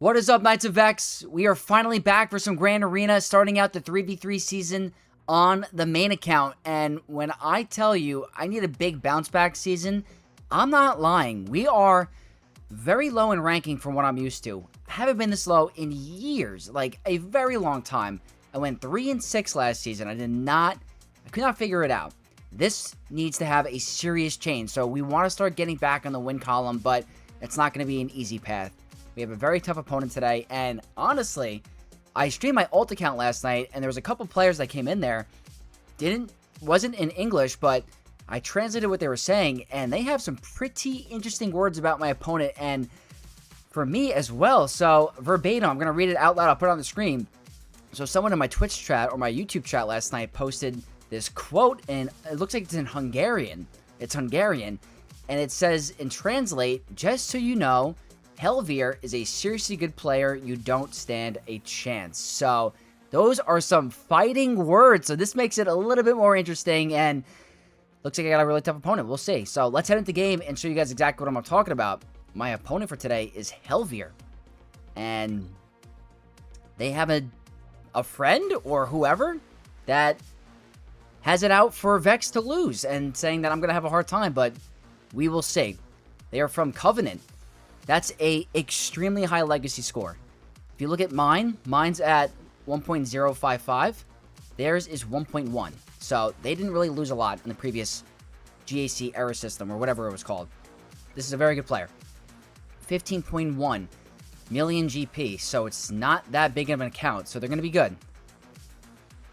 What is up, Knights of Vex? We are finally back for some Grand Arena, starting out the 3v3 season on the main account. And when I tell you I need a big bounce back season, I'm not lying. We are very low in ranking from what I'm used to. I haven't been this low in years, like a very long time. I went 3-6 last season. I could not figure it out. This needs to have a serious change. So we want to start getting back on the win column, but it's not going to be an easy path. We have a very tough opponent today, and honestly, I streamed my alt account last night, and there was a couple players that came in there, wasn't in English, but I translated what they were saying, and they have some pretty interesting words about my opponent, and for me as well. So, verbatim, I'm going to read it out loud, I'll put it on the screen. So someone in my Twitch chat, or my YouTube chat last night, posted this quote, and it looks like it's in Hungarian. It's Hungarian, and it says, in translate, just so you know, Helvier is a seriously good player. You don't stand a chance. So those are some fighting words. So this makes it a little bit more interesting, and looks like I got a really tough opponent. We'll see. So let's head into the game and show you guys exactly what I'm talking about. My opponent for today is Helvier, and they have a friend or whoever that has it out for Vex to lose and saying that I'm going to have a hard time, but we will see. They are from Covenant. That's a extremely high legacy score. If you look at mine's at 1.055. Theirs is 1.1. So they didn't really lose a lot in the previous GAC era system or whatever it was called. This is a very good player. 15.1 million GP. So it's not that big of an account. So they're going to be good.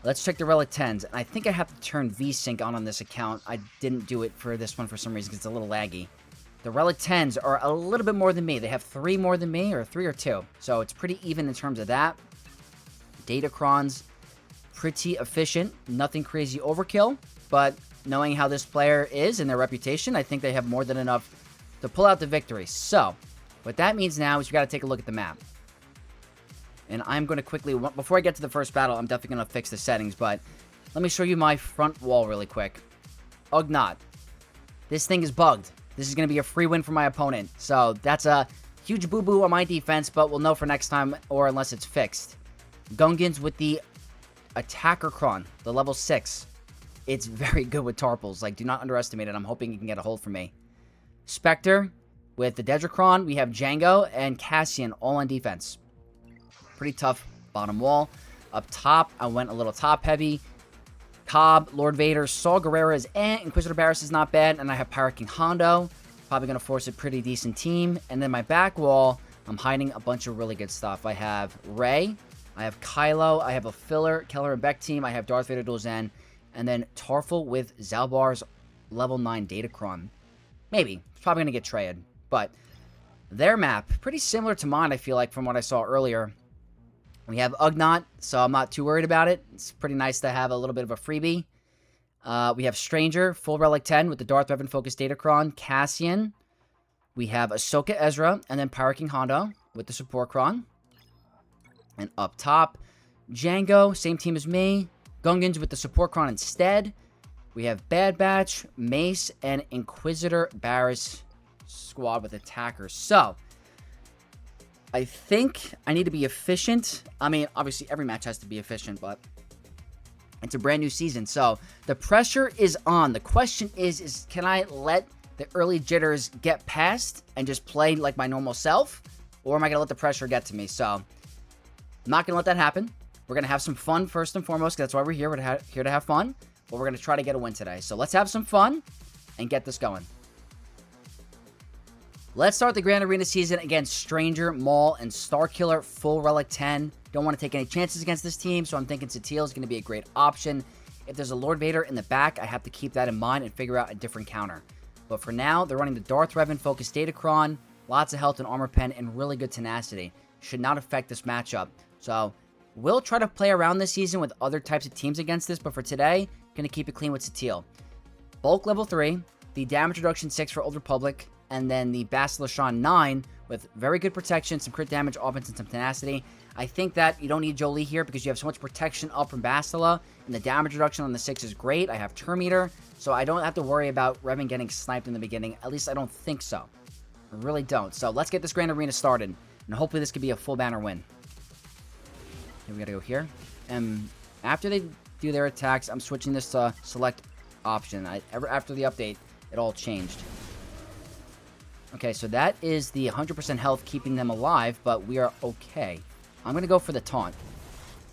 Let's check the Relic 10s. And I think I have to turn VSync on this account. I didn't do it for this one for some reason because it's a little laggy. The Relic 10s are a little bit more than me. They have 3 more than me, or 3 or 2. So it's pretty even in terms of that. Datacrons, pretty efficient. Nothing crazy overkill. But knowing how this player is and their reputation, I think they have more than enough to pull out the victory. So what that means now is we got to take a look at the map. And I'm going to quickly, before I get to the first battle, I'm definitely going to fix the settings. But let me show you my front wall really quick. Ugnaught. This thing is bugged. This is going to be a free win for my opponent. So that's a huge boo-boo on my defense, but we'll know for next time or unless it's fixed. Gungans with the Attacker Cron, the level 6. It's very good with Tarpals. Like, do not underestimate it. I'm hoping you can get a hold for me. Spectre with the Dedra Cron. We have Jango and Cassian all on defense. Pretty tough bottom wall. Up top, I went a little top heavy. Cobb, Lord Vader, Saw Gerrera is Inquisitor Barris is not bad, and I have Pirate King Hondo. Probably going to force a pretty decent team. And then my back wall, I'm hiding a bunch of really good stuff. I have Rey, I have Kylo, I have a filler, Keller and Beck team, I have Darth Vader Dual Zen, and then Tarful with Zalbar's level 9 Datacron. Maybe. It's probably going to get Traya. But their map, pretty similar to mine, I feel like, from what I saw earlier. We have Ugnaught, so I'm not too worried about it. It's pretty nice to have a little bit of a freebie. We have Stranger, full Relic 10 with the Darth Revan focused Datacron. Cassian. We have Ahsoka Ezra, and then Pirate King Hondo with the support Cron. And up top, Jango, same team as me. Gungans with the support Cron instead. We have Bad Batch, Mace, and Inquisitor Barris squad with attackers. So I think I need to be efficient. I mean, obviously, every match has to be efficient, but it's a brand new season, so the pressure is on. The question is can I let the early jitters get past and just play like my normal self, or am I going to let the pressure get to me? So I'm not going to let that happen. We're going to have some fun first and foremost, because that's why we're here. We're here to have fun, but we're going to try to get a win today. So let's have some fun and get this going. Let's start the Grand Arena season against Stranger, Maul, and Starkiller, full Relic 10. Don't want to take any chances against this team, so I'm thinking Satele is going to be a great option. If there's a Lord Vader in the back, I have to keep that in mind and figure out a different counter. But for now, they're running the Darth Revan focused Datacron, lots of health and armor pen, and really good tenacity. Should not affect this matchup. So we'll try to play around this season with other types of teams against this, but for today, going to keep it clean with Satele. Bulk level 3, the damage reduction 6 for Old Republic, and then the Bastila Shan 9 with very good protection, some crit damage, offense, and some tenacity. I think that you don't need Jolie here because you have so much protection up from Bastila, and the damage reduction on the 6 is great. I have Termeter, so I don't have to worry about Revan getting sniped in the beginning. At least I don't think so. I really don't. So let's get this Grand Arena started. And hopefully this could be a full banner win. Okay, we gotta go here. And after they do their attacks, I'm switching this to select option. After the update, it all changed. Okay, so that is the 100% health keeping them alive, but we are okay. I'm going to go for the taunt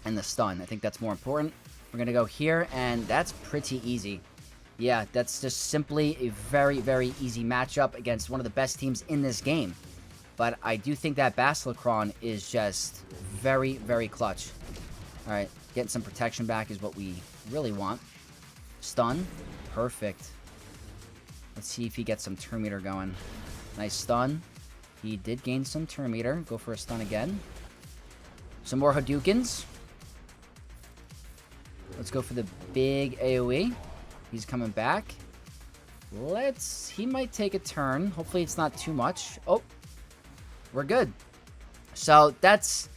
and the stun. I think that's more important. We're going to go here, and that's pretty easy. Yeah, that's just simply a very, very easy matchup against one of the best teams in this game. But I do think that Basilicron is just very, very clutch. Alright, getting some protection back is what we really want. Stun. Perfect. Let's see if he gets some turn meter going. Nice stun. He did gain some turn meter. Go for a stun again. Some more Hadoukens. Let's go for the big AoE. He's coming back. He might take a turn. Hopefully it's not too much. Oh, we're good. So that's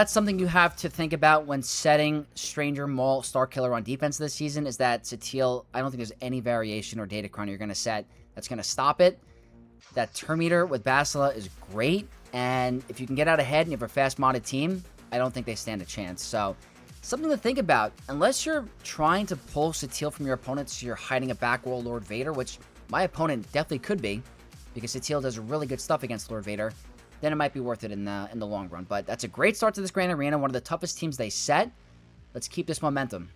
something you have to think about when setting Stranger, Maul, Starkiller on defense this season, is that Satele, I don't think there's any variation or datacron you're going to set that's going to stop it. That turn meter with Basila is great, and if you can get out ahead and you have a fast modded team, I don't think they stand a chance. So, something to think about. Unless you're trying to pull Satele from your opponent so you're hiding a back wall Lord Vader, which my opponent definitely could be, because Satele does really good stuff against Lord Vader, then it might be worth it in the long run. But that's a great start to this Grand Arena, one of the toughest teams they set. Let's keep this momentum.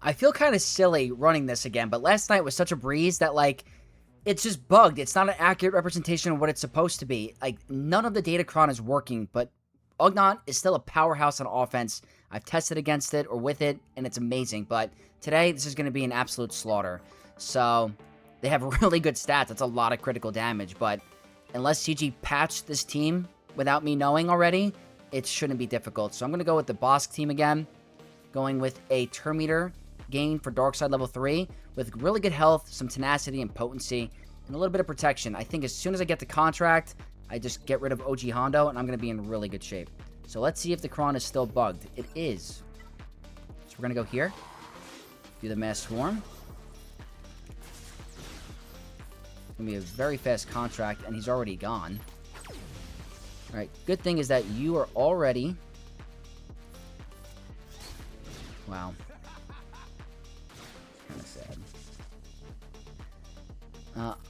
I feel kind of silly running this again, but last night was such a breeze that, like, it's just bugged. It's not an accurate representation of what it's supposed to be. Like, none of the datacron is working, but Ugnaught is still a powerhouse on offense. I've tested against it or with it, and it's amazing. But today, this is going to be an absolute slaughter. So, they have really good stats. That's a lot of critical damage, but unless CG patched this team without me knowing already, it shouldn't be difficult. So I'm going to go with the Bossk team again, going with a turn meter gain for Darkside level 3 with really good health, some tenacity and potency, and a little bit of protection. I think as soon as I get the contract, I just get rid of OG Hondo, and I'm going to be in really good shape. So let's see if the Kron is still bugged. It is. So we're going to go here, do the Mass Swarm. It's going to be a very fast contract, and he's already gone. Alright, good thing is that you are already... Wow. Kind of sad.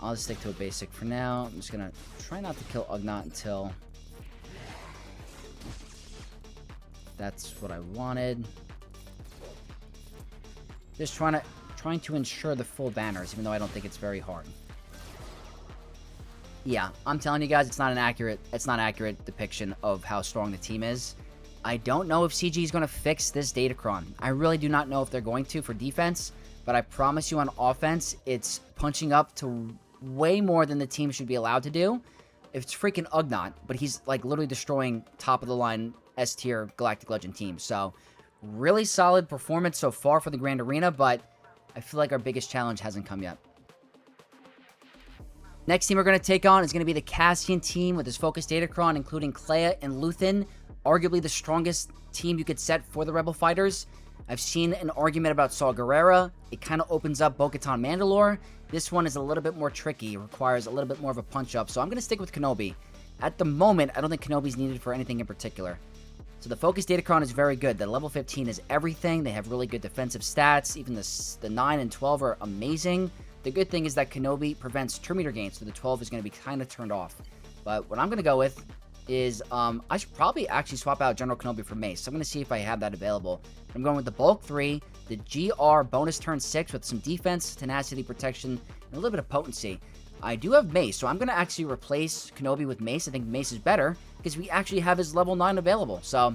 I'll just stick to a basic for now. I'm just going to try not to kill Ugnaught until... That's what I wanted. Just trying to ensure the full banners, even though I don't think it's very hard. Yeah, I'm telling you guys, it's not an accurate depiction of how strong the team is. I don't know if CG is going to fix this datacron. I really do not know if they're going to for defense, but I promise you on offense, it's punching up to way more than the team should be allowed to do. It's freaking Ugnaught, but he's like literally destroying top of the line S tier Galactic Legend teams. So really solid performance so far for the Grand Arena, but I feel like our biggest challenge hasn't come yet. Next team we're going to take on is going to be the Cassian team with his Focus Datacron, including Leia and Luthen, arguably the strongest team you could set for the Rebel Fighters. I've seen an argument about Saw Gerrera. It kind of opens up Bo-Katan Mandalore. This one is a little bit more tricky. It requires a little bit more of a punch-up, so I'm going to stick with Kenobi. At the moment, I don't think Kenobi's needed for anything in particular. So the Focus Datacron is very good. The level 15 is everything. They have really good defensive stats. Even the 9 and 12 are amazing. The good thing is that Kenobi prevents turn meter gains, so the 12 is going to be kind of turned off. But what I'm going to go with is, I should probably actually swap out General Kenobi for Mace. So I'm going to see if I have that available. I'm going with the Bulk 3, the GR bonus turn 6 with some defense, tenacity, protection, and a little bit of potency. I do have Mace, so I'm going to actually replace Kenobi with Mace. I think Mace is better because we actually have his level 9 available. So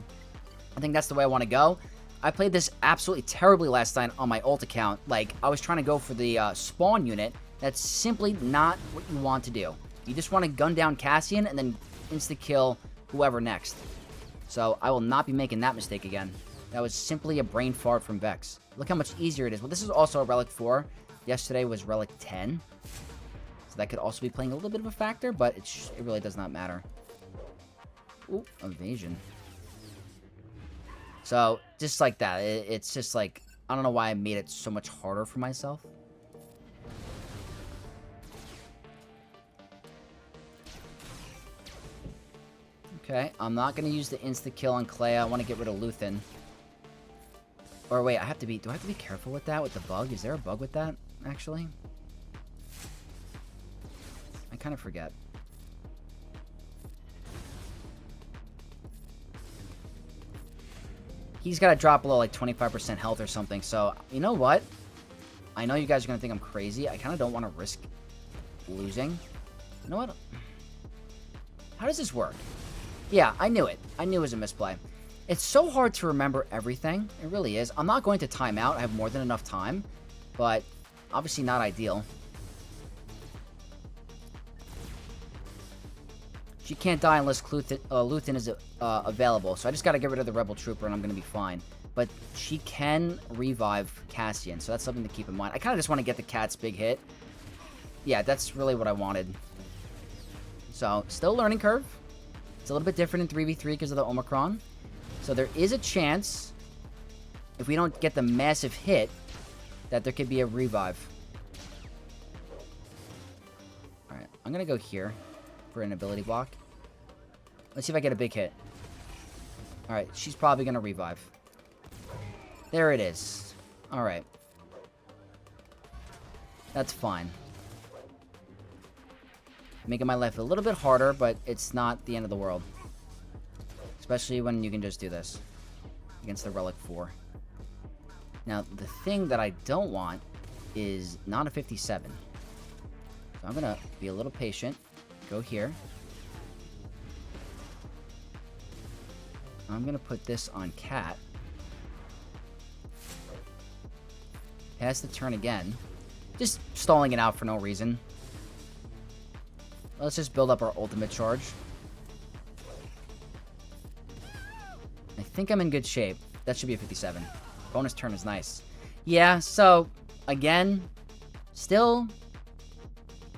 I think that's the way I want to go. I played this absolutely terribly last night on my ult account. Like, I was trying to go for the spawn unit. That's simply not what you want to do. You just want to gun down Cassian and then insta-kill whoever next. So I will not be making that mistake again. That was simply a brain fart from Vex. Look how much easier it is. Well, this is also a Relic 4. Yesterday was Relic 10. So that could also be playing a little bit of a factor, but it really does not matter. Ooh, evasion. So, just like that. It's just like, I don't know why I made it so much harder for myself. Okay, I'm not going to use the insta-kill on Clay. I want to get rid of Luthen. Or wait, do I have to be careful with that, with the bug? Is there a bug with that, actually? I kind of forget. He's got to drop below like 25% health or something, so you know what? I know you guys are going to think I'm crazy. I kind of don't want to risk losing. You know what? How does this work? Yeah, I knew it. I knew it was a misplay. It's so hard to remember everything. It really is. I'm not going to time out. I have more than enough time, but obviously not ideal. She can't die unless Luthen is available, so I just got to get rid of the Rebel Trooper and I'm going to be fine. But she can revive Cassian, so that's something to keep in mind. I kind of just want to get the cat's big hit. Yeah, that's really what I wanted. So, still learning curve. It's a little bit different in 3v3 because of the Omicron. So there is a chance, if we don't get the massive hit, that there could be a revive. Alright, I'm going to go here for an ability block. Let's see if I get a big hit. Alright, she's probably going to revive. There it is. Alright. That's fine. Making my life a little bit harder, but it's not the end of the world. Especially when you can just do this against the Relic 4. Now, the thing that I don't want is not a 57. So I'm going to be a little patient. Go here. I'm going to put this on Cat. Has to turn again. Just stalling it out for no reason. Let's just build up our ultimate charge. I think I'm in good shape. That should be a 57. Bonus turn is nice. Yeah, so, again, still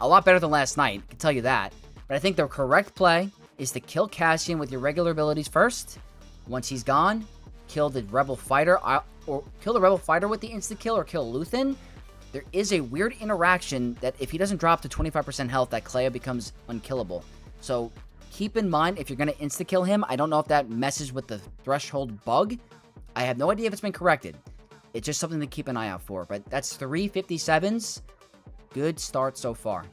a lot better than last night. I can tell you that. But I think the correct play is to kill Cassian with your regular abilities first. Once he's gone, kill the Rebel Fighter, or kill the Rebel Fighter with the insta-kill, or kill Luthen. There is a weird interaction that if he doesn't drop to 25% health, that Clay becomes unkillable. So keep in mind, if you're going to insta-kill him, I don't know if that messes with the threshold bug. I have no idea if it's been corrected. It's just something to keep an eye out for. But that's 3 57s. Good start so far.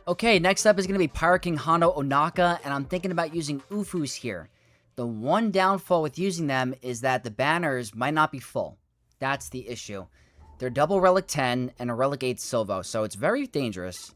Okay, next up is going to be Pirate King Hondo Ohnaka, and I'm thinking about using Ufus here. The one downfall with using them is that the banners might not be full. That's the issue. They're double Relic 10 and a Relic 8 Silvo, so it's very dangerous.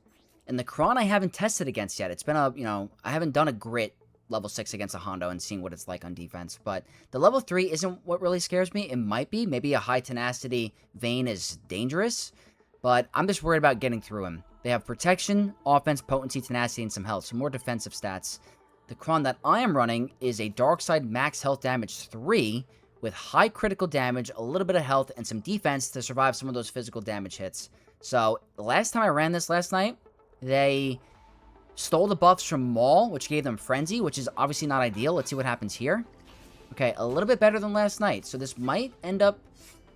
And the Kron I haven't tested against yet. It's been a, I haven't done a grit level 6 against a Hondo and seeing what it's like on defense. But the level 3 isn't what really scares me. It might be. Maybe a high tenacity Vayne is dangerous. But I'm just worried about getting through him. They have protection, offense, potency, tenacity, and some health. So more defensive stats. The Kron that I am running is a Dark Side max health damage 3 with high critical damage, a little bit of health, and some defense to survive some of those physical damage hits. So, the last time I ran this last night, they stole the buffs from Maul, which gave them Frenzy, which is obviously not ideal. Let's see what happens here. Okay, a little bit better than last night. So this might end up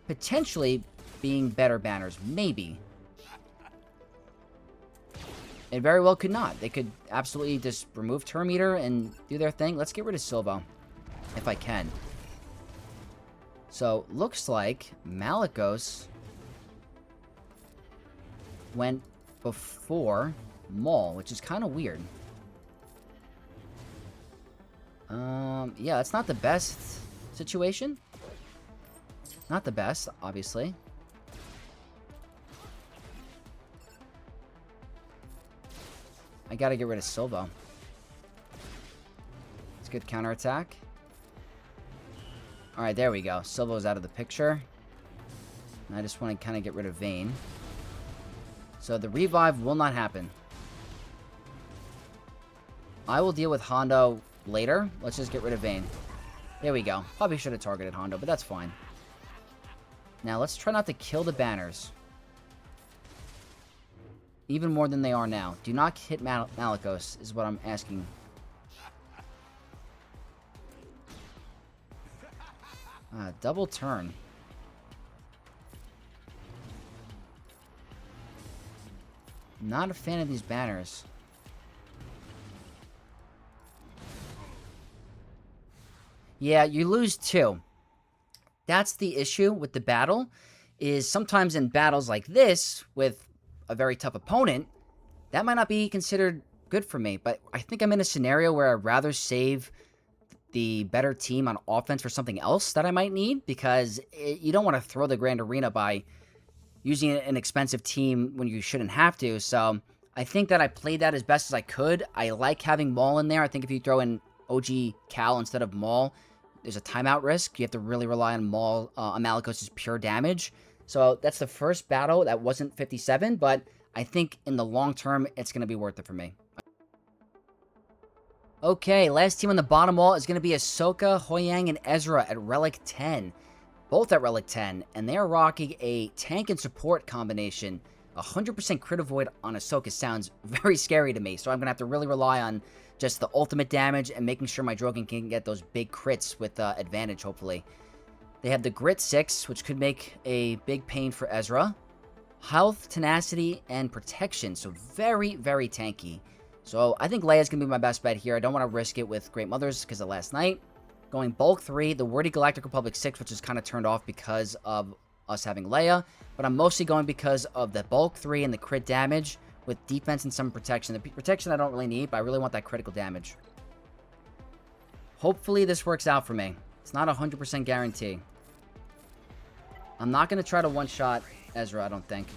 potentially being better banners. Maybe. It very well could not. They could absolutely just remove Turn Meter and do their thing. Let's get rid of Silvo, if I can. So, looks like Malgus went before Maul, which is kind of weird. Yeah, that's not the best situation. Not the best, obviously. I gotta get rid of Silvo. It's a good counterattack. Alright, there we go. Silvo's out of the picture. And I just want to kind of get rid of Vayne. So the revive will not happen. I will deal with Hondo later. Let's just get rid of Vayne. There we go. Probably should have targeted Hondo, but that's fine. Now, let's try not to kill the banners. Even more than they are now. Do not hit Malgus, is what I'm asking. Double turn. Not a fan of these banners. Yeah, you lose 2. That's the issue with the battle, is sometimes in battles like this, with a very tough opponent, that might not be considered good for me. But I think I'm in a scenario where I'd rather save the better team on offense for something else that I might need, because you don't want to throw the Grand Arena by using an expensive team when you shouldn't have to. So I think that I played that as best as I could. I like having Maul in there. I think if you throw in OG Cal instead of Maul, there's a timeout risk. You have to really rely on Maul, on Malgus' pure damage. So that's the first battle that wasn't 57, but I think in the long term, it's going to be worth it for me. Okay, last team on the bottom wall is going to be Ahsoka, Hoyang, and Ezra at Relic 10. Both at Relic 10, and they are rocking a tank and support combination. 100% crit avoid on Ahsoka sounds very scary to me, so I'm going to have to really rely on just the ultimate damage and making sure my Drogon can get those big crits with advantage, hopefully. They have the Grit 6, which could make a big pain for Ezra. Health, Tenacity, and Protection, so very, very tanky. So I think Leia's going to be my best bet here. I don't want to risk it with Great Mothers because of last night. Going Bulk 3, the Wordy Galactic Republic 6, which is kind of turned off because of us having Leia. But I'm mostly going because of the Bulk 3 and the crit damage with defense and some protection. The protection I don't really need, but I really want that critical damage. Hopefully this works out for me. It's not a 100% guarantee. I'm not going to try to one-shot Ezra, I don't think.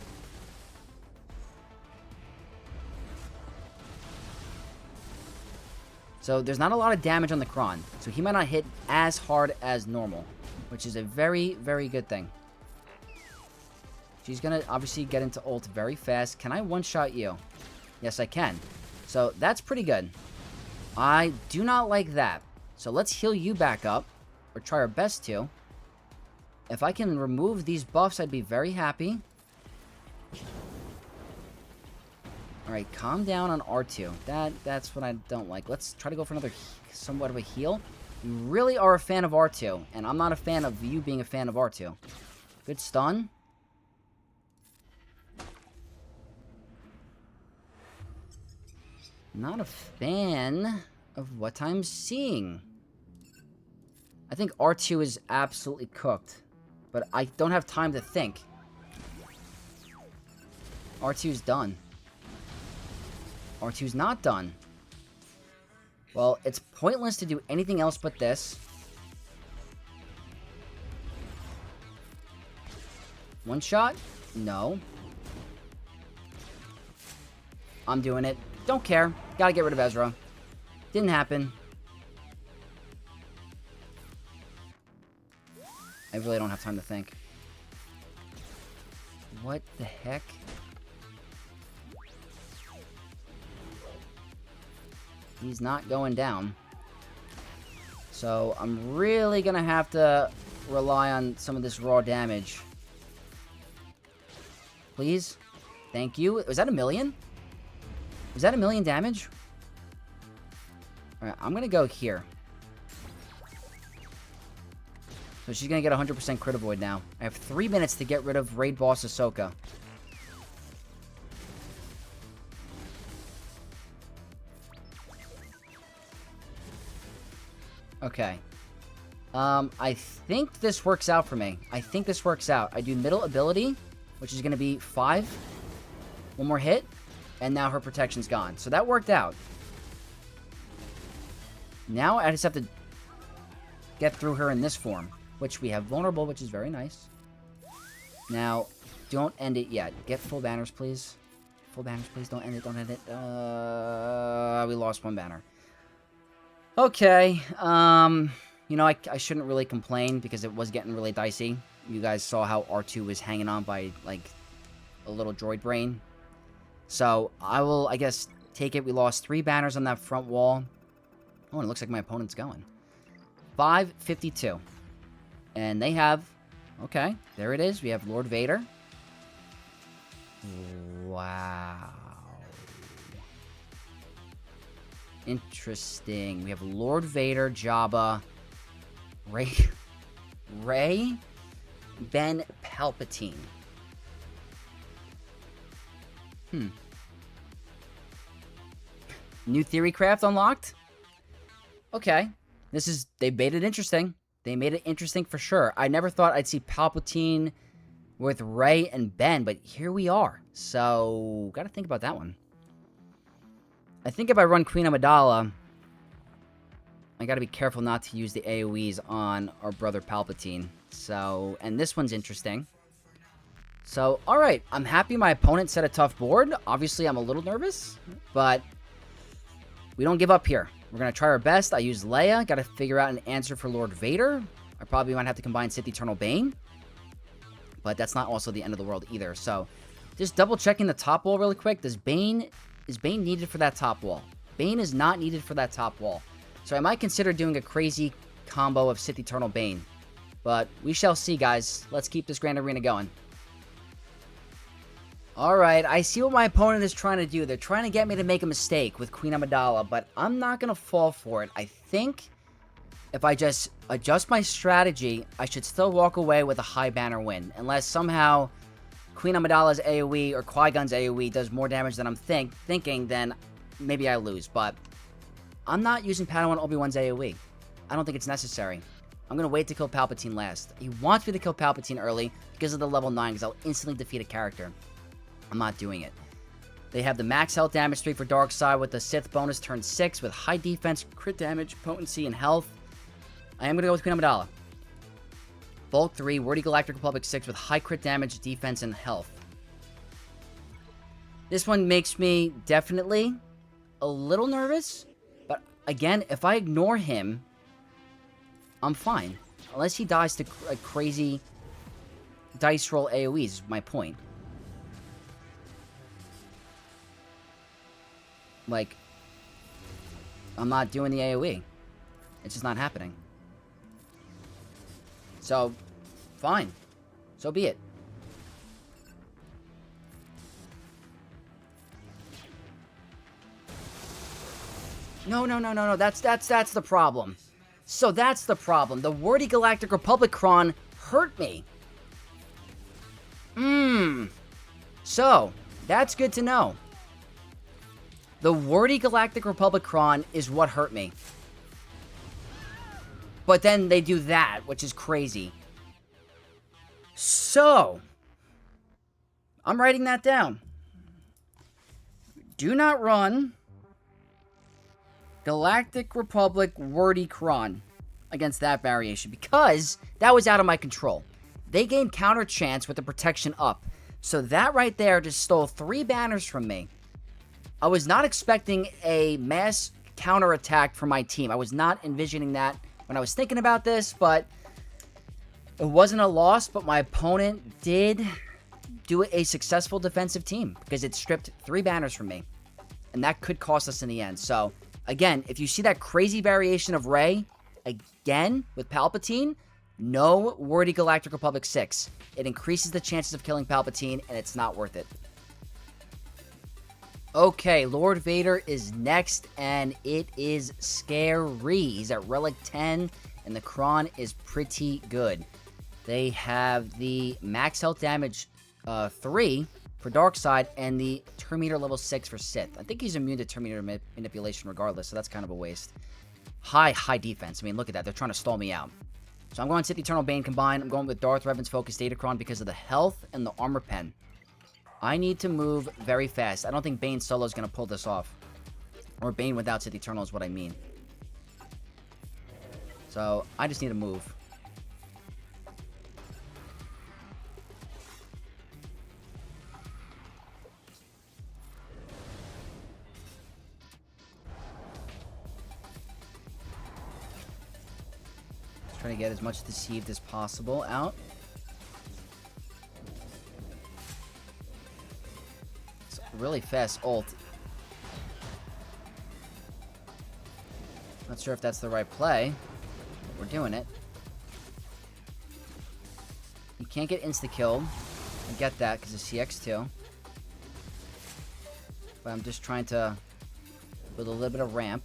So there's not a lot of damage on the Kron, so he might not hit as hard as normal, which is a very, very good thing. She's going to obviously get into ult very fast. Can I one-shot you? Yes, I can. So that's pretty good. I do not like that. So let's heal you back up, or try our best to. If I can remove these buffs, I'd be very happy. Alright, calm down on R2. That's what I don't like. Let's try to go for another somewhat of a heal. You really are a fan of R2, and I'm not a fan of you being a fan of R2. Good stun. Not a fan of what I'm seeing. I think R2 is absolutely cooked, but I don't have time to think. R2's done. R2's not done. Well, it's pointless to do anything else but this. One shot? No. I'm doing it. Don't care. Gotta get rid of Ezra. Didn't happen. I really don't have time to think. What the heck? He's not going down. So I'm really gonna have to rely on some of this raw damage. Please? Thank you. Was that 1,000,000? Was that 1,000,000 damage? Alright, I'm gonna go here. So she's gonna get 100% crit avoid now. I have 3 minutes to get rid of Raid Boss Ahsoka. Okay. I think this works out for me. I think this works out. I do middle ability, which is going to be 5. One more hit, and now her protection's gone. So that worked out. Now I just have to get through her in this form, which we have vulnerable, which is very nice. Now, don't end it yet. Get full banners, please. Full banners, please. Don't end it. Don't end it. We lost 1 banner. Okay, you know, I shouldn't really complain because it was getting really dicey. You guys saw how R2 was hanging on by, like, a little droid brain. So, I will, I guess, take it. We lost 3 banners on that front wall. Oh, and it looks like my opponent's going. 552. And they have, okay, there it is. We have Lord Vader. Wow. Interesting. We have Lord Vader, Jabba, Rey, Ben Palpatine. New theory craft unlocked? Okay. They made it interesting. They made it interesting for sure. I never thought I'd see Palpatine with Rey and Ben, but here we are. So, gotta think about that one. I think if I run Queen Amidala, I gotta be careful not to use the AoEs on our brother Palpatine. So, and this one's interesting. So, alright, I'm happy my opponent set a tough board. Obviously, I'm a little nervous, but we don't give up here. We're gonna try our best. I use Leia. Gotta figure out an answer for Lord Vader. I probably might have to combine Sith Eternal Bane. But that's not also the end of the world either. So, just double checking the top wall really quick. Is Bane needed for that top wall? Bane is not needed for that top wall. So I might consider doing a crazy combo of Sith Eternal Bane. But we shall see, guys. Let's keep this Grand Arena going. Alright, I see what my opponent is trying to do. They're trying to get me to make a mistake with Queen Amidala, but I'm not going to fall for it. I think if I just adjust my strategy, I should still walk away with a high banner win. Unless somehow Queen Amidala's AoE or Qui-Gon's AoE does more damage than I'm thinking, then maybe I lose. But I'm not using Padawan Obi-Wan's AoE. I don't think it's necessary. I'm going to wait to kill Palpatine last. He wants me to kill Palpatine early because of the level 9, because I'll instantly defeat a character. I'm not doing it. They have the max health damage 3 for Darkside with the Sith bonus turn 6 with high defense, crit damage, potency, and health. I am going to go with Queen Amidala. Bulk 3, Wordy Galactic Republic 6 with high crit damage, defense, and health. This one makes me definitely a little nervous. But again, if I ignore him, I'm fine. Unless he dies to a crazy dice roll AoEs, is my point. Like, I'm not doing the AoE. It's just not happening. So, fine. So be it. No. That's the problem. So that's the problem. The Wordy Galactic Republic Cron hurt me. So, that's good to know. The Wordy Galactic Republic Cron is what hurt me. But then they do that, which is crazy. So, I'm writing that down. Do not run Galactic Republic Wordy Cron against that variation, because that was out of my control. They gained counter chance with the protection up. So that right there just stole 3 banners from me. I was not expecting a mass counterattack from my team. I was not envisioning that when I was thinking about this, but it wasn't a loss, but my opponent did do a successful defensive team because it stripped 3 banners from me. And that could cost us in the end. So, again, if you see that crazy variation of Rey, again, with Palpatine, no Wordy Galactic Republic 6. It increases the chances of killing Palpatine, and it's not worth it. Okay, Lord Vader is next, and it is scary. He's at Relic 10, and the Cron is pretty good. They have the max health damage 3 for Darkside, and the Terminator level 6 for Sith. I think he's immune to Terminator manipulation regardless, so that's kind of a waste. High defense. I mean, look at that. They're trying to stall me out. So I'm going Sith Eternal Bane combined. I'm going with Darth Revan's Focus Datacron because of the health and the armor pen. I need to move very fast. I don't think Bane solo is going to pull this off. Or Bane without Sith Eternal is what I mean. So, I just need to move. Just trying to get as much deceived as possible out. Really fast ult. Not sure if that's the right play, but we're doing it. You can't get insta-killed. I get that because of CX2. But I'm just trying to build a little bit of ramp.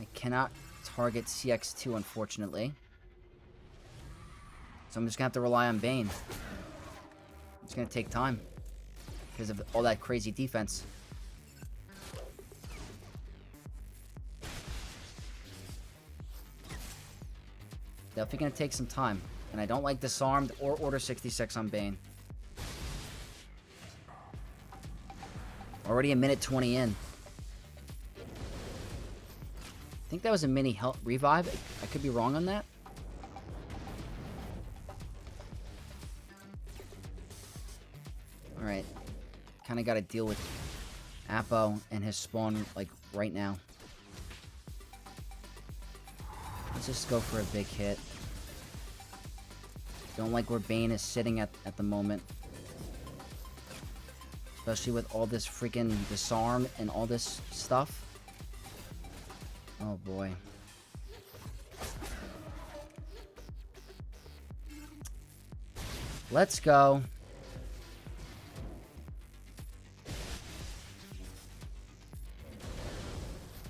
I cannot target CX2, unfortunately. So I'm just going to have to rely on Bane. It's going to take time because of all that crazy defense. Definitely going to take some time. And I don't like Disarmed or Order 66 on Bane. Already a minute 20 in. I think that was a mini health revive. I could be wrong on that. Alright. Kind of got to deal with Apo and his spawn, like, right now. Let's just go for a big hit. Don't like where Bane is sitting at the moment. Especially with all this freaking disarm and all this stuff. Oh boy. Let's go.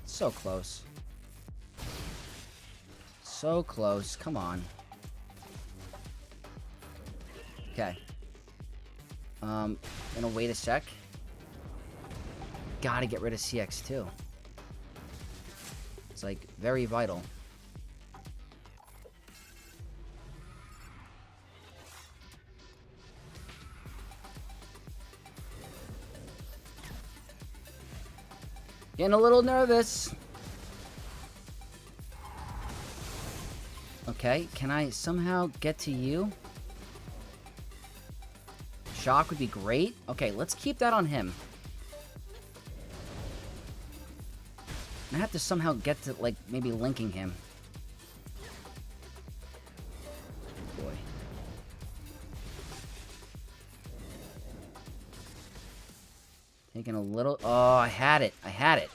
So close. So close. Come on. Okay. Gonna wait a sec. Gotta get rid of CX2. It's like very vital. Getting a little nervous. Okay, can I somehow get to you? Shock would be great. Okay, let's keep that on him. I have to somehow get to, like, maybe linking him. Boy. Taking a little... Oh, I had it. I had it.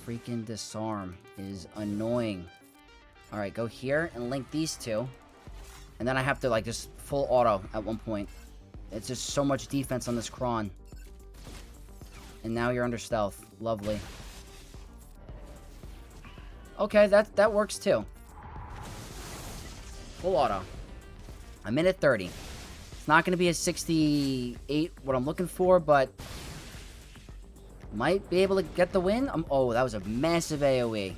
Freaking disarm is annoying. Alright, go here and link these two. And then I have to, like, just full auto at one point. It's just so much defense on this Kron. And now you're under stealth. Lovely. Okay, that works too. Full auto. A minute 30. It's not going to be a 68 what I'm looking for, but might be able to get the win. Oh, that was a massive AoE.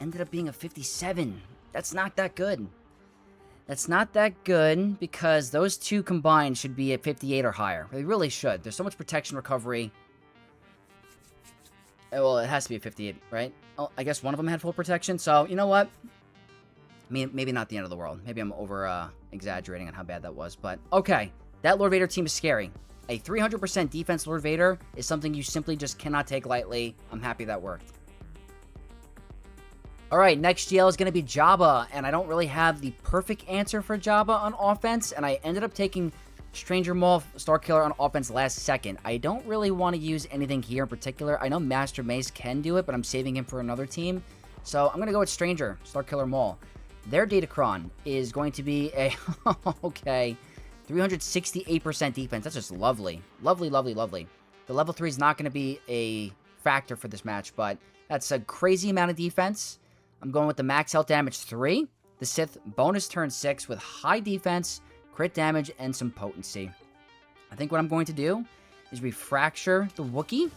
Ended up being a 57. That's not that good. That's not that good because those two combined should be at 58 or higher. They really should. There's so much protection recovery. Well, it has to be a 58, right? Oh, I guess one of them had full protection. So, you know what? Maybe not the end of the world. Maybe I'm over exaggerating on how bad that was. But, okay. That Lord Vader team is scary. A 300% defense Lord Vader is something you simply just cannot take lightly. I'm happy that worked. Alright, next GL is going to be Jabba, and I don't really have the perfect answer for Jabba on offense, and I ended up taking Stranger Maul Starkiller on offense last second. I don't really want to use anything here in particular. I know Master Mace can do it, but I'm saving him for another team. So I'm going to go with Stranger, Starkiller Maul. Their Datacron is going to be a, okay, 368% defense. That's just lovely. Lovely, lovely, lovely. The level 3 is not going to be a factor for this match, but that's a crazy amount of defense. I'm going with the max health damage 3, the Sith bonus turn 6 with high defense, crit damage, and some potency. I think what I'm going to do is refracture the Wookiee.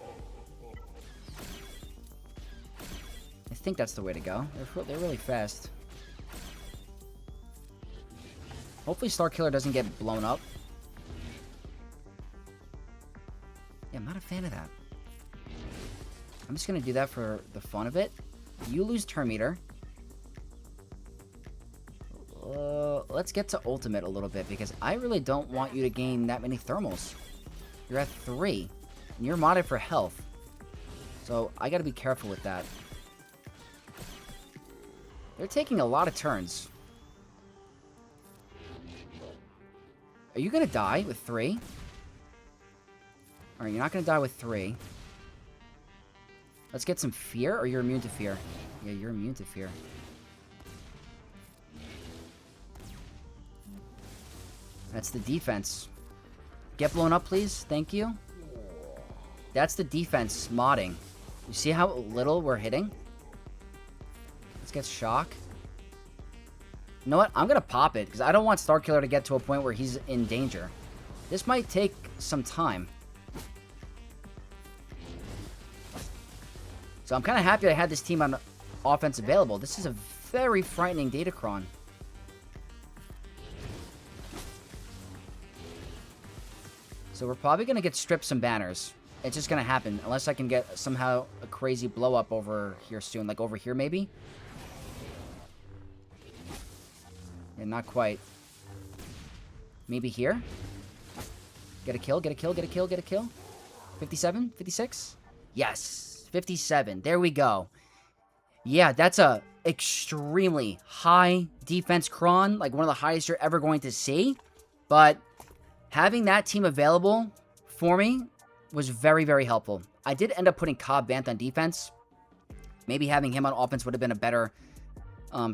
I think that's the way to go. They're really fast. Hopefully Starkiller doesn't get blown up. Yeah, I'm not a fan of that. I'm just going to do that for the fun of it. You lose turn meter. Let's get to ultimate a little bit because I really don't want you to gain that many thermals. You're at 3 and you're modded for health. So I gotta be careful with that. They're taking a lot of turns. Are you gonna die with 3? Alright, you're not gonna die with 3. Let's get some fear, or you're immune to fear? Yeah, you're immune to fear. That's the defense. Get blown up, please. Thank you. That's the defense modding. You see how little we're hitting? Let's get shock. You know what? I'm going to pop it, because I don't want Starkiller to get to a point where he's in danger. This might take some time. So I'm kind of happy I had this team on offense available. This is a very frightening Datacron. So we're probably going to get stripped some banners. It's just going to happen. Unless I can get somehow a crazy blow up over here soon. Like over here maybe? Yeah, not quite. Maybe here? Get a kill, get a kill, get a kill, get a kill. 57? 56? Yes. 57. There we go. Yeah, that's a extremely high defense cron. Like one of the highest you're ever going to see. But having that team available for me was very, very helpful. I did end up putting Cobb Vanth on defense. Maybe having him on offense would have been a better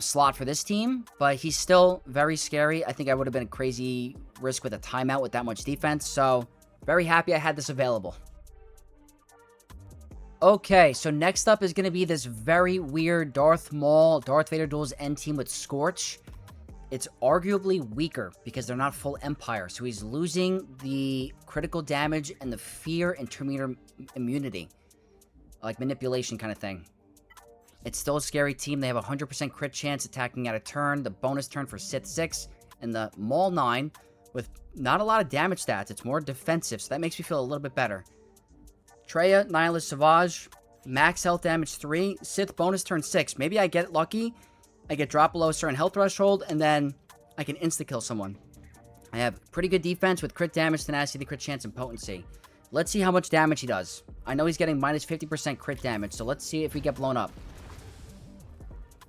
slot for this team, but he's still very scary. I think I would have been a crazy risk with a timeout with that much defense, so very happy I had this available. Okay, so next up is going to be this very weird Darth Maul, Darth Vader duels end team with Scorch. It's arguably weaker because they're not full Empire, so he's losing the critical damage and the fear and Terminator immunity. Like manipulation kind of thing. It's still a scary team. They have a 100% crit chance attacking at a turn, the bonus turn for Sith 6, and the Maul 9 with not a lot of damage stats. It's more defensive, so that makes me feel a little bit better. Traya, Nihilist Savage, max health damage 3, Sith bonus turn 6. Maybe I get lucky. I get drop below a certain health threshold, and then I can insta-kill someone. I have pretty good defense with crit damage, tenacity, crit chance, and potency. Let's see how much damage he does. I know he's getting minus 50% crit damage, so let's see if we get blown up.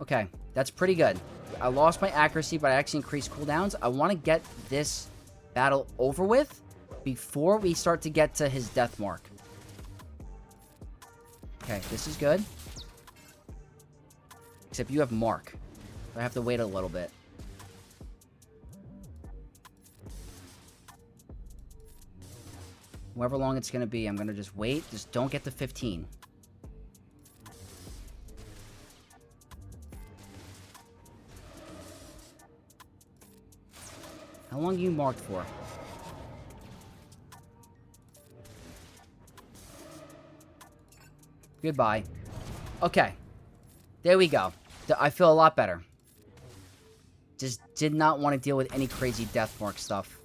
Okay, that's pretty good. I lost my accuracy, but I actually increased cooldowns. I want to get this battle over with before we start to get to his death mark. Okay, this is good. Except you have Mark. I have to wait a little bit. However long it's going to be, I'm going to just wait. Just don't get to 15. How long are you marked for? Goodbye. Okay. There we go. I feel a lot better. Just did not want to deal with any crazy death mark stuff.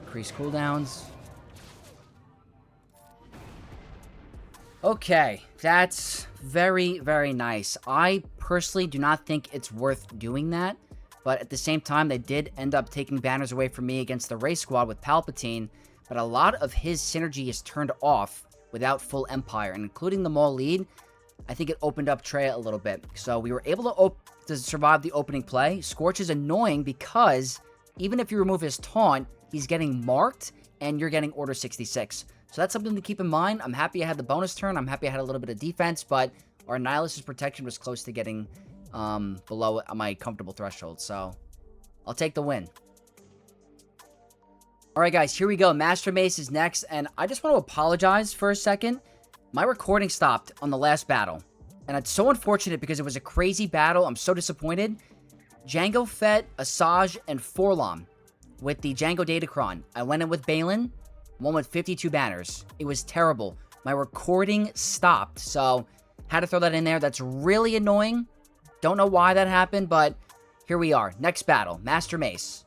Increase cooldowns. Okay, that's very, very nice. I personally do not think it's worth doing that, but at the same time, they did end up taking banners away from me against the race squad with Palpatine, but a lot of his synergy is turned off without full Empire, and including the Maul lead, I think it opened up Traya a little bit. So we were able to survive the opening play. Scorch is annoying because even if you remove his taunt, he's getting marked, and you're getting Order 66. So that's something to keep in mind. I'm happy I had the bonus turn. I'm happy I had a little bit of defense, but our Nihilist's protection was close to getting below my comfortable threshold. So I'll take the win. All right, guys, here we go. Master Mace is next, and I just want to apologize for a second. My recording stopped on the last battle, and it's so unfortunate because it was a crazy battle. I'm so disappointed. Jango Fett, Asajj, and Forlom with the Jango Datacron. I went in with Baylan. One with 52 banners. It was terrible. My recording stopped, so had to throw that in there. That's really annoying. Don't know why that happened, but here we are. Next battle, Master Mace.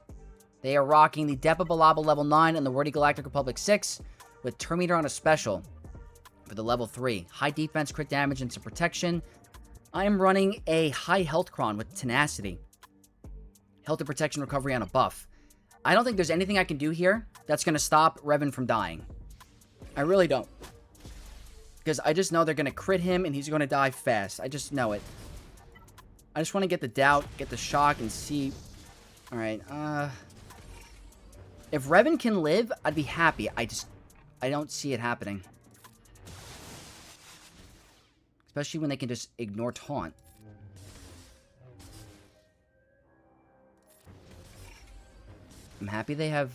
They are rocking the Depa Balaba level 9 and the Wordy Galactic Republic 6 with Terminator on a special for the level 3. High defense, crit damage, and some protection. I am running a high health cron with tenacity. Health and protection recovery on a buff. I don't think there's anything I can do here that's going to stop Revan from dying. I really don't. Because I just know they're going to crit him and he's going to die fast. I just know it. I just want to get the doubt, get the shock, and see... Alright, if Revan can live, I'd be happy. I don't see it happening. Especially when they can just ignore taunt. I'm happy they have...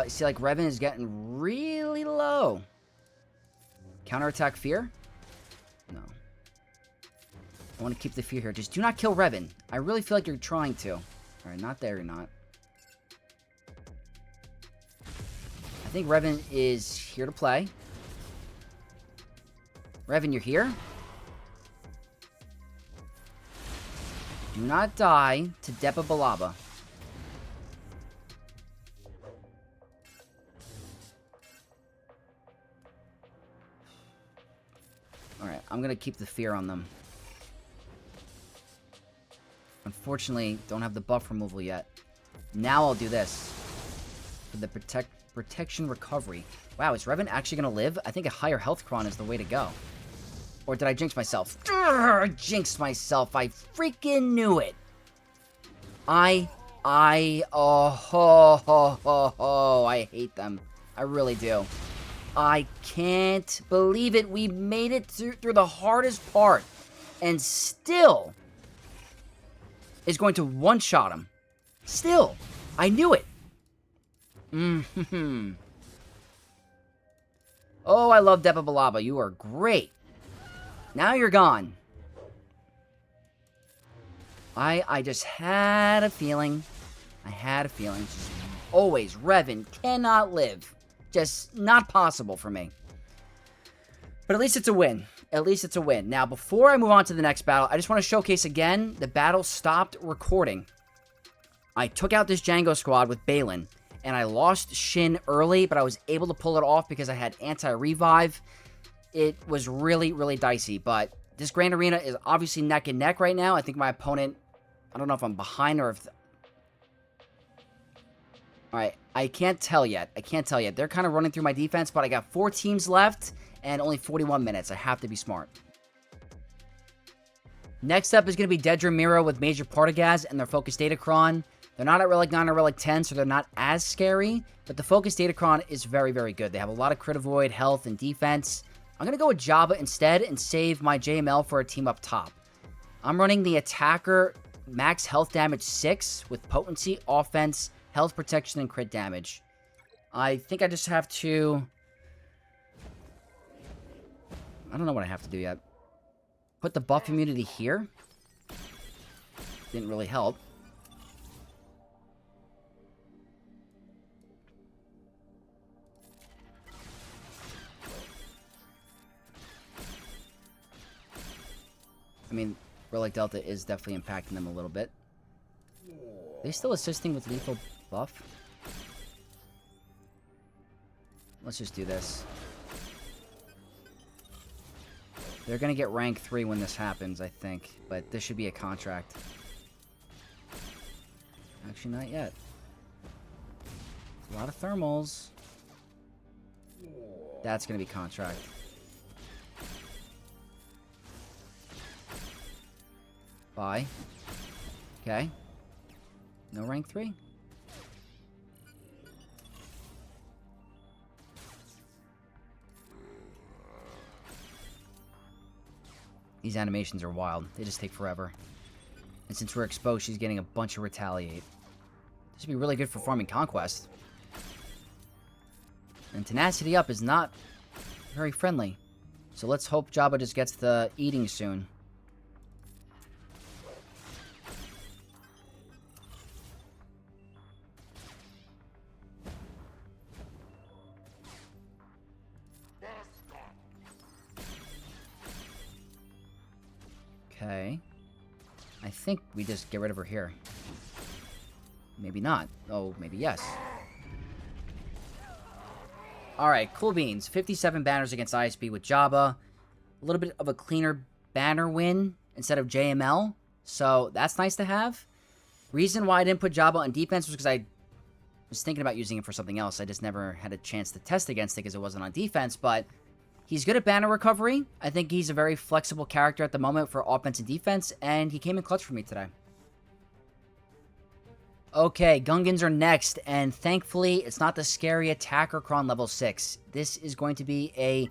see, like, Revan is getting really low. Counterattack Fear? No. I want to keep the Fear here. Just do not kill Revan. I really feel like you're trying to. Alright, not there, you're not. I think Revan is here to play. Revan, you're here? Do not die to Depa Balaba. Alright, I'm gonna keep the fear on them. Unfortunately, don't have the buff removal yet. Now I'll do this. For the protection recovery. Wow, is Revan actually gonna live? I think a higher health cron is the way to go. Or did I jinx myself? I jinxed myself. I freaking knew it. I hate them. I really do. I can't believe it. We made it through the hardest part. And still is going to one-shot him. Still. I knew it. Oh, I love Depa Balaba. You are great. Now you're gone. I just had a feeling. I had a feeling. Just always, Revan cannot live. Just not possible for me. But at least it's a win. At least it's a win. Now, before I move on to the next battle, I just want to showcase again, the battle stopped recording. I took out this Jango squad with Baylan, and I lost Shin early, but I was able to pull it off because I had anti-revive. It was really, really dicey, but this Grand Arena is obviously neck and neck right now. I think my opponent, I don't know if I'm behind or if... Alright, I can't tell yet. I can't tell yet. They're kind of running through my defense, but I got 4 teams left and only 41 minutes. I have to be smart. Next up is going to be Dedra Mira with Major Partagaz and their Focus Datacron. They're not at Relic 9 or Relic 10, so they're not as scary, but the Focus Datacron is very, very good. They have a lot of crit avoid, health, and defense. I'm going to go with Jabba instead and save my JML for a team up top. I'm running the attacker max health damage 6 with potency, offense, health protection, and crit damage. I think I just have to... I don't know what I have to do yet. Put the buff immunity here. Didn't really help. I mean, Relic Delta is definitely impacting them a little bit. Are they still assisting with lethal buff? Let's just do this. They're going to get rank 3 when this happens, I think. But this should be a contract. Actually, not yet. A lot of thermals. That's going to be contract. Bye. Okay. No rank 3? These animations are wild. They just take forever. And since we're exposed, she's getting a bunch of retaliate. This would be really good for farming Conquest. And Tenacity Up is not very friendly. So let's hope Jabba just gets the eating soon. Okay. I think we just get rid of her here. Maybe not. Oh, maybe yes. Alright, cool beans. 57 banners against ISB with Jabba. A little bit of a cleaner banner win instead of JML. So, that's nice to have. Reason why I didn't put Jabba on defense was because I was thinking about using it for something else. I just never had a chance to test against it because it wasn't on defense, but... He's good at banner recovery. I think he's a very flexible character at the moment for offense and defense, and he came in clutch for me today. Okay, Gungans are next, and thankfully, it's not the scary attacker cron level 6. This is going to be a...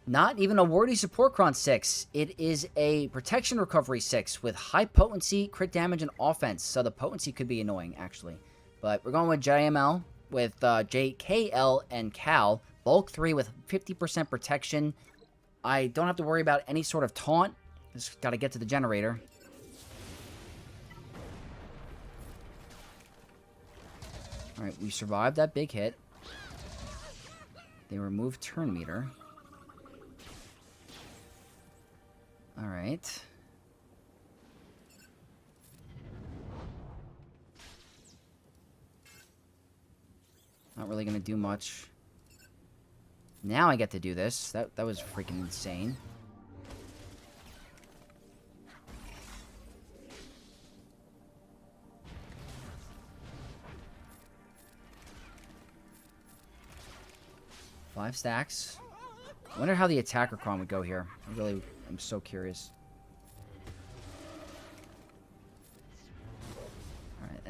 not even a wordy support cron 6. It is a protection recovery 6 with high potency, crit damage, and offense. So the potency could be annoying, actually. But we're going with JML, with JKL and Cal. Bulk 3 with 50% protection. I don't have to worry about any sort of taunt. Just got to get to the generator. Alright, we survived that big hit. They removed turn meter. Alright. Not really going to do much. Now I get to do this. That was freaking insane. Five stacks. I wonder how the attacker cron would go here. I really am so curious. Alright.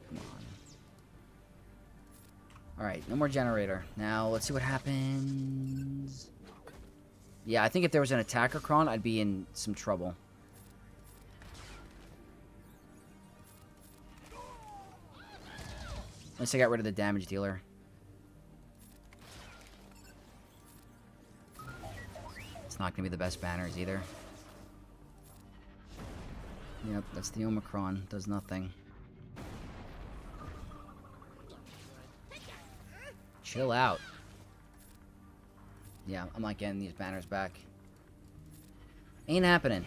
Come on. Alright, no more generator. Now, let's see what happens. Yeah, I think if there was an attacker cron, I'd be in some trouble. At least I got rid of the damage dealer. It's not going to be the best banners either. Yep, that's the Omicron. Does nothing. Chill out. Yeah, I'm not getting these banners back. Ain't happening.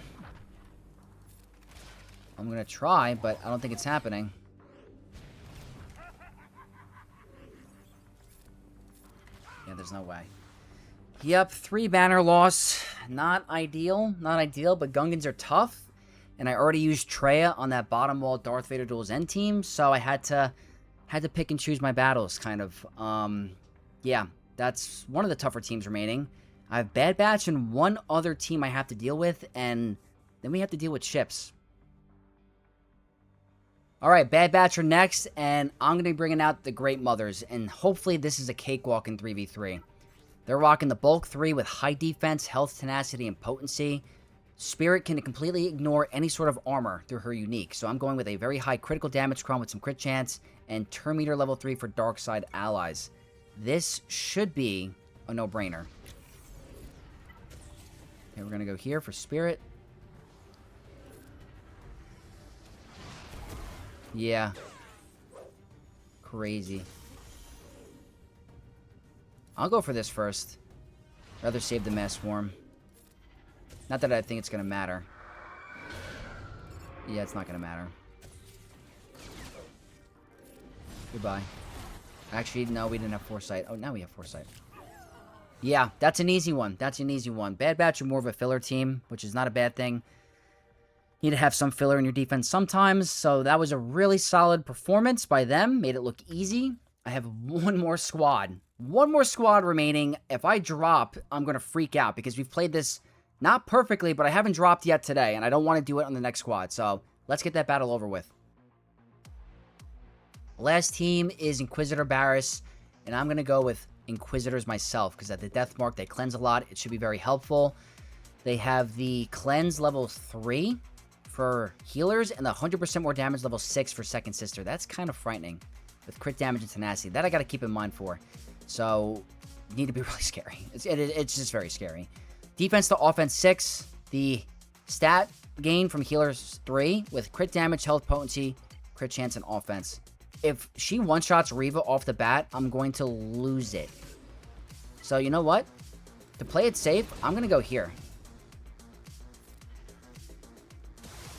I'm going to try, but I don't think it's happening. Yeah, there's no way. Yep, 3 banner loss. Not ideal. Not ideal, but Gungans are tough. And I already used Traya on that bottom wall Darth Vader duels end team, so I had to pick and choose my battles, kind of. Yeah, that's one of the tougher teams remaining. I have Bad Batch and one other team I have to deal with, and then we have to deal with ships. Alright, Bad Batch are next, and I'm going to be bringing out the Great Mothers, and hopefully this is a cakewalk in 3v3. They're rocking the Bulk 3 with high defense, health, tenacity, and potency. Spirit can completely ignore any sort of armor through her unique, so I'm going with a very high critical damage cron with some crit chance, and turn meter level 3 for dark side allies. This should be a no-brainer. Okay, we're going to go here for Spirit. Yeah. Crazy. I'll go for this first. Rather save the mass swarm. Not that I think it's going to matter. Yeah, it's not going to matter. Goodbye. Actually, no, we didn't have foresight. Oh, now we have foresight. Yeah, that's an easy one. That's an easy one. Bad Batch are more of a filler team, which is not a bad thing. You need to have some filler in your defense sometimes, so that was a really solid performance by them. Made it look easy. I have one more squad. One more squad remaining. If I drop, I'm going to freak out because we've played this not perfectly, but I haven't dropped yet today, and I don't want to do it on the next squad. So let's get that battle over with. Last team is Inquisitor Barris, and I'm going to go with Inquisitors myself because at the death mark, they cleanse a lot. It should be very helpful. They have the cleanse level 3 for healers and the 100% more damage level 6 for Second Sister. That's kind of frightening with crit damage and tenacity. That I got to keep in mind for. So, you need to be really scary. It's just very scary. Defense to offense 6. The stat gain from healers 3 with crit damage, health, potency, crit chance, and offense. If she one-shots Reva off the bat, I'm going to lose it. So, you know what? To play it safe, I'm going to go here.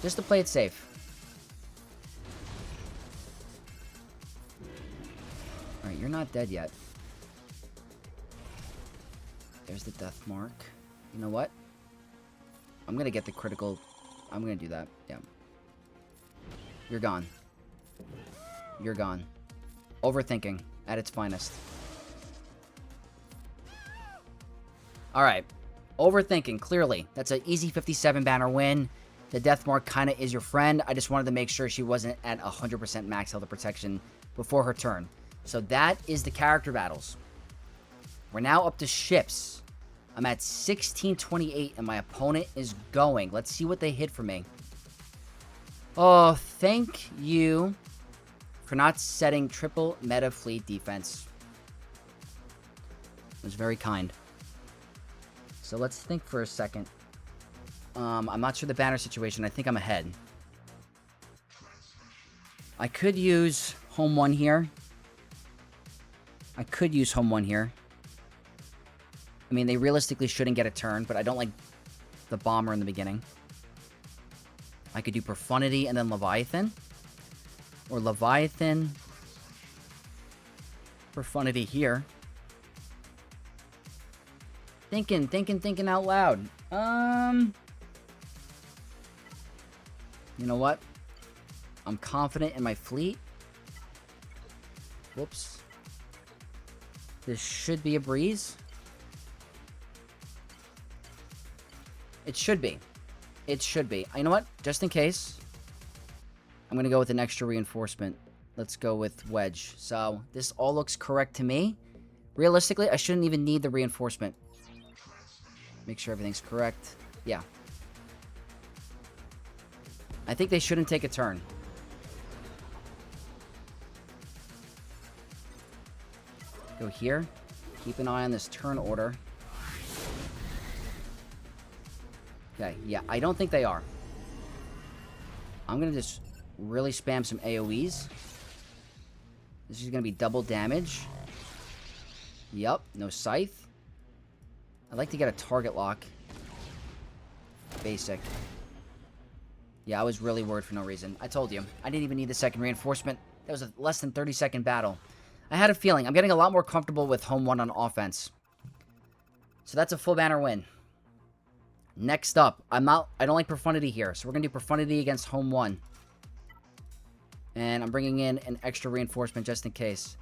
Just to play it safe. Alright, you're not dead yet. There's the death mark. You know what? I'm going to get the critical. I'm going to do that. Yeah. You're gone. You're gone. Overthinking at its finest. Alright. Overthinking, clearly. That's an easy 57 banner win. The death mark kind of is your friend. I just wanted to make sure she wasn't at 100% max health of protection before her turn. So that is the character battles. We're now up to ships. I'm at 1628, and my opponent is going. Let's see what they hit for me. Oh, thank you for not setting triple meta fleet defense. It was very kind. So let's think for a second. I'm not sure the banner situation. I think I'm ahead. I could use home 1 here. I mean, they realistically shouldn't get a turn, but I don't like the bomber in the beginning. I could do Profundity and then Leviathan. Or Leviathan. Profundity here. Thinking out loud. You know what? I'm confident in my fleet. Whoops. This should be a breeze. It should be. You know what? Just in case, I'm going to go with an extra reinforcement. Let's go with Wedge. So, this all looks correct to me. Realistically, I shouldn't even need the reinforcement. Make sure everything's correct. Yeah. I think they shouldn't take a turn. Go here. Keep an eye on this turn order. Okay, yeah, I don't think they are. I'm going to just really spam some AoEs. This is going to be double damage. Yup, no scythe. I'd like to get a target lock. Basic. Yeah, I was really worried for no reason. I told you. I didn't even need the second reinforcement. That was a less than 30-second battle. I had a feeling. I'm getting a lot more comfortable with home 1 on offense. So that's a full banner win. Next up, I don't like Profundity here, so we're going to do Profundity against home 1. And I'm bringing in an extra reinforcement just in case.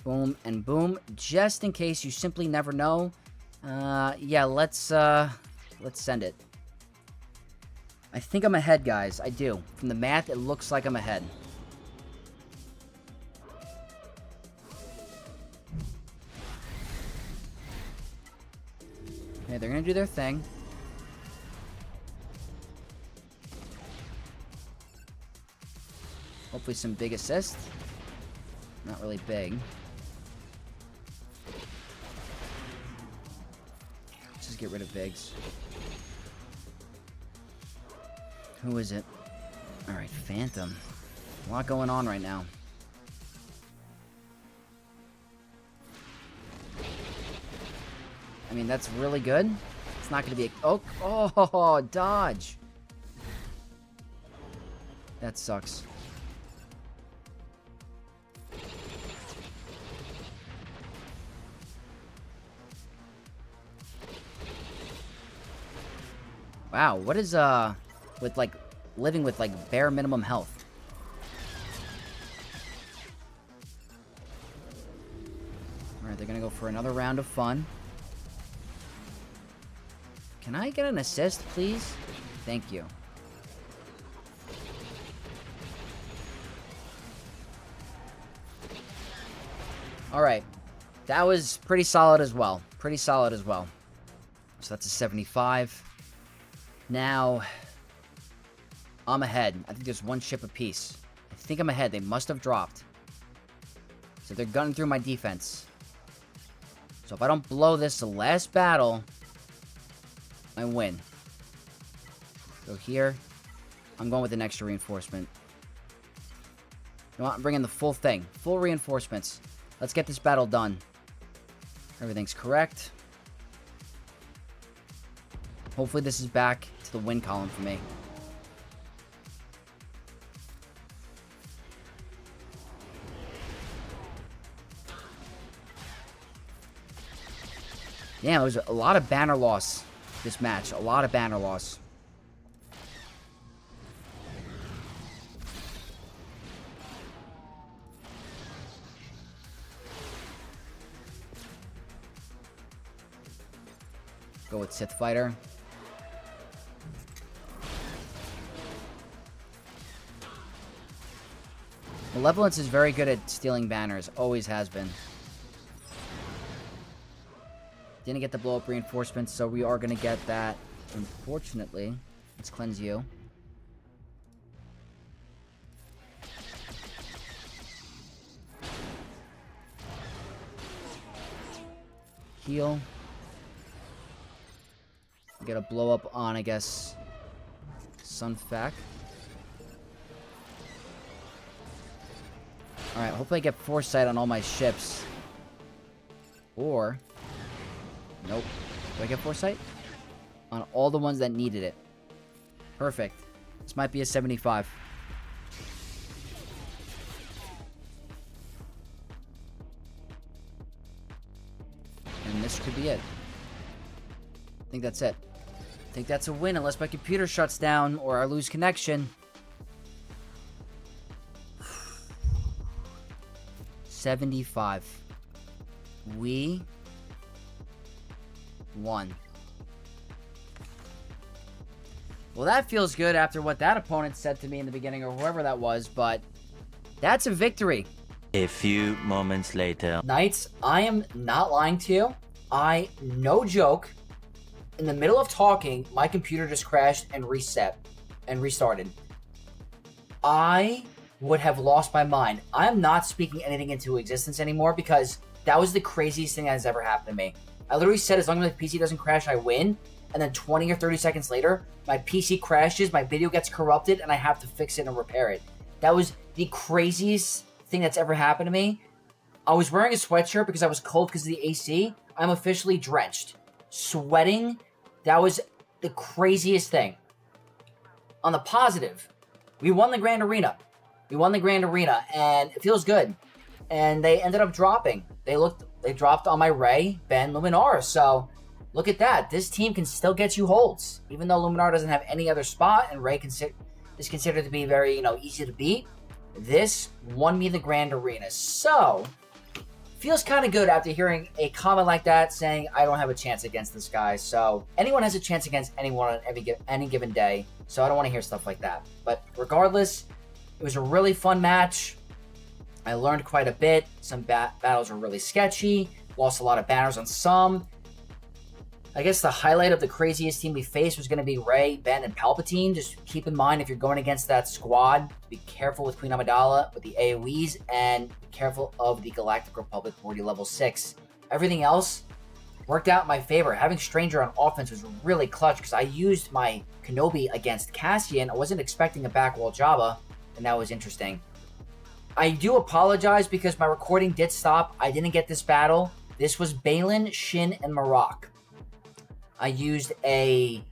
Boom and boom. Just in case, you simply never know. Yeah, let's send it. I think I'm ahead, guys. I do. From the math, it looks like I'm ahead. Okay, they're going to do their thing. Hopefully some big assist. Not really big. Let's just get rid of bigs. Who is it? Alright, Phantom. A lot going on right now. I mean, that's really good. It's not going to be a... Oh, dodge. That sucks. Wow, what is, with, like, living with, like, bare minimum health? Alright, they're gonna go for another round of fun. Can I get an assist, please? Thank you. Alright. That was pretty solid as well. So that's a 75. Now, I'm ahead. I think there's one ship apiece. I think I'm ahead. They must have dropped. So they're gunning through my defense. So if I don't blow this the last battle, I win. Go here. I'm going with an extra reinforcement. You know what? I'm bringing the full thing. Full reinforcements. Let's get this battle done. Everything's correct. Hopefully this is back to the win column for me. Yeah, there was a lot of banner loss this match. A lot of banner loss. Go with Sith Fighter. Malevolence is very good at stealing banners. Always has been. Didn't get the blow-up reinforcements, so we are going to get that, unfortunately. Let's cleanse you. Heal. Get a blow-up on, I guess, Sunfac. Alright, hopefully I get foresight on all my ships. Or... Nope. Do I get foresight? On all the ones that needed it. Perfect. This might be a 75. And this could be it. I think that's it. I think that's a win unless my computer shuts down or I lose connection. 75. We won. Well, that feels good after what that opponent said to me in the beginning, or whoever that was, but that's a victory. A few moments later. Knights, I am not lying to you. No joke, in the middle of talking, my computer just crashed and reset and restarted. I would have lost my mind. I'm not speaking anything into existence anymore because that was the craziest thing that has ever happened to me. I literally said as long as my PC doesn't crash, I win. And then 20 or 30 seconds later, my PC crashes, my video gets corrupted, and I have to fix it and repair it. That was the craziest thing that's ever happened to me. I was wearing a sweatshirt because I was cold because of the AC. I'm officially drenched. Sweating. That was the craziest thing. On the positive, we won the Grand Arena. We won the Grand Arena, and it feels good. And they ended up dropping. They dropped on my Rey, Ben, Luminara. So, look at that. This team can still get you holds. Even though Luminara doesn't have any other spot, and Rey is considered to be very, easy to beat. This won me the Grand Arena. So, feels kind of good after hearing a comment like that saying I don't have a chance against this guy. So, anyone has a chance against anyone on any given day. So, I don't want to hear stuff like that. But regardless, it was a really fun match. I learned quite a bit. Some battles were really sketchy. Lost a lot of banners on some. I guess the highlight of the craziest team we faced was going to be Rey, Ben, and Palpatine. Just keep in mind if you're going against that squad, be careful with Queen Amidala, with the AoEs, and be careful of the Galactic Republic already level 6. Everything else worked out in my favor. Having Stranger on offense was really clutch because I used my Kenobi against Cassian. I wasn't expecting a backwall Jabba, and that was interesting. I do apologize because my recording did stop. I didn't get this battle. This was Baylan, Shan, and Marok. I used a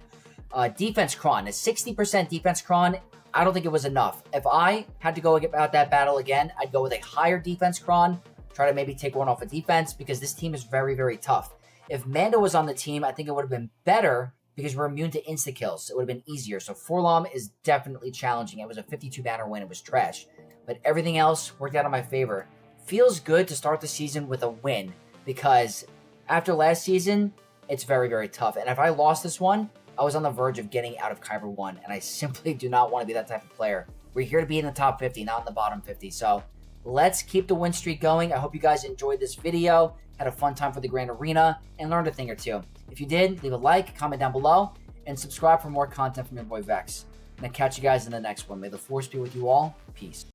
defense cron, a 60% defense cron. I don't think it was enough. If I had to go about that battle again, I'd go with a higher defense cron, try to maybe take one off of defense because this team is very, very tough. If Mando was on the team, I think it would have been better because we're immune to insta-kills. So it would have been easier. So Forlom is definitely challenging. It was a 52 banner win. It was trash. But everything else worked out in my favor. Feels good to start the season with a win because after last season, it's very, very tough. And if I lost this one, I was on the verge of getting out of Kyber 1, and I simply do not want to be that type of player. We're here to be in the top 50, not in the bottom 50. So let's keep the win streak going. I hope you guys enjoyed this video, had a fun time for the Grand Arena, and learned a thing or two. If you did, leave a like, comment down below, and subscribe for more content from your boy Vex. And I'll catch you guys in the next one. May the Force be with you all. Peace.